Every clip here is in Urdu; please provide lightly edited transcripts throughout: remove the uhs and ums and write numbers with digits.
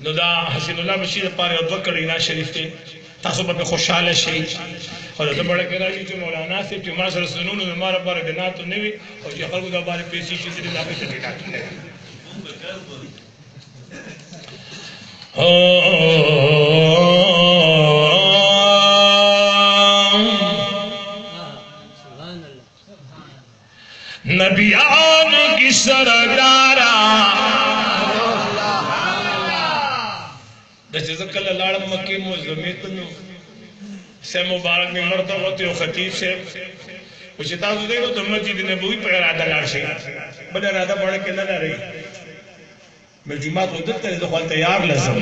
نو دا حسین اللہ بشیر پارے ادوکر اینا شریف تے تاسو پر خوشحال شہید اور دا بڑا کہنا چی مولانا سے چی ماسر سنون و ہمارا بارے دناتو نوی اور چی خلقو دا بارے پیسی شیدی دا پیسی دناتو نوی نبیانو کی سردارہ دستے زکل لارم مکی موزمیتنو سے مبارک میں مرتا ہوتے ہو خطیب سے کچھ تازو دے گو تو مسجد نبوی پر ارادہ لار سے بڑا ارادہ پڑھے کے نہ رہی میں جماعت کو دکتا ہے تو خوال تیار لازم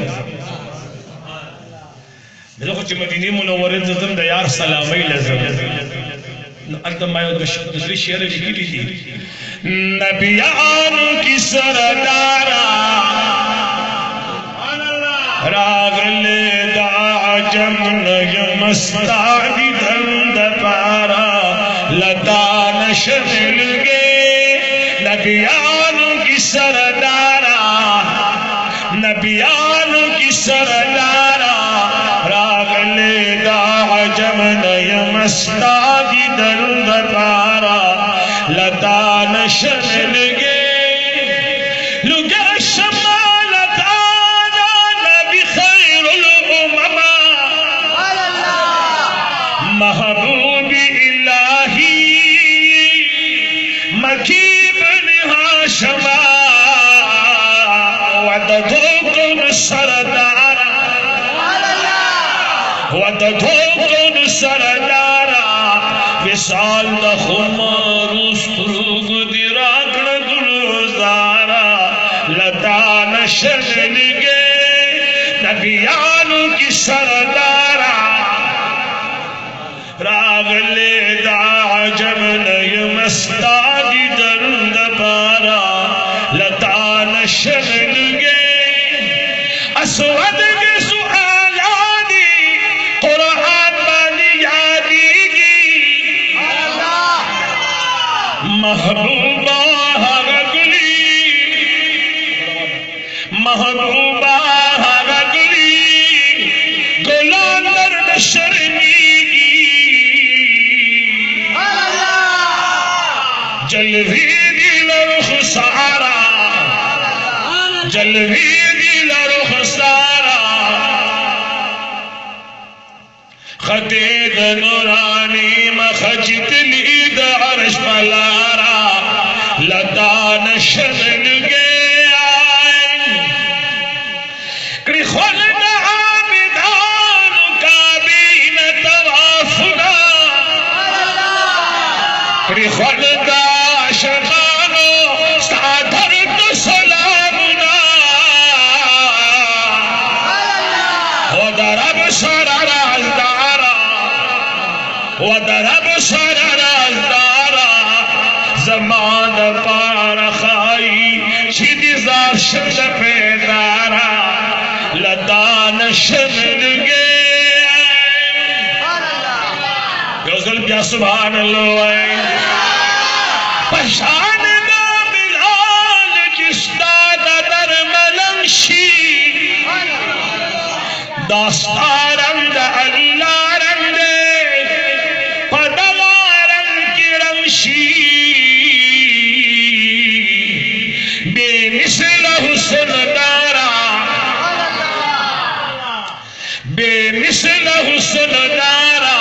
میں کچھ مدینی منورد زدم دیار سلامی لازم اردم آئے دوسری شعر لکھی لی تھی نبیانو کی سردارہ راغلے دا عجم نجمستا دیدن دپارہ لتا نشمل گے نبیانو کی سردارہ نبیانو کی سردارہ راغلے دا عجم نجمستا دیدن دپارہ لتا نشمل گے لگا شمالت محبوب الہی مکیب نہاشما وددوکن سردارا وددوکن سردارا وصال دخمار استروگ دی راکن گلزارا لتا نشل گے نبیانو کی سردارا راغلے دا عجم نیمستا دیدن دپارہ لتا نشل گے اسود کے سؤالانی قرآن بانی یادی گی محبوبہ رگلی محبوبہ رگلی گلان در نشرنی جلوی دل رخ سارا جلوی دل رخ سارا خطید نورانی مخجت لید عرش ملارا لتا نشمل گیا کری خلد عابدان کابین توافنا کری خلد شرانو سادرت سلامنا ودرب سرر ازدارا ودرب سرر ازدارا زمان پار خائی شید زار شد پیدارا لدان شمل گئے گزل بیا سبحان اللہ پشان ناملال کشتاد در ملنشی داستارند اللہ رندے پدوارند کی رمشی بے مثل حسن دارا بے مثل حسن دارا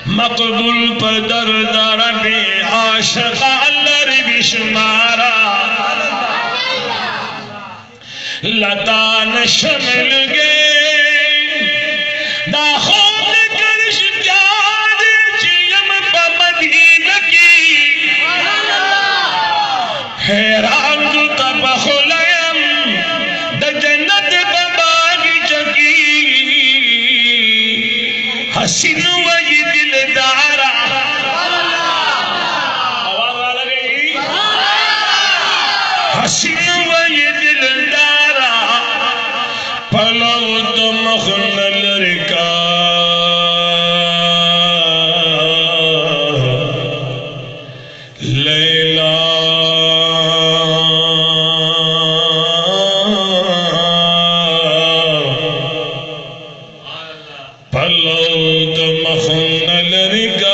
مقبول پر دردار بے عاشق اللہ بشمارا لتا نشمل گے دا خود کرش جاد چیم پا مدینہ کی حیران دو تب خلیم دا جنت پا باغی چکی حسین وی دل دارا آواز آ لگئی حسین وی دل دارا پلو تو مخنل رکا لیلا تو مخنل رکا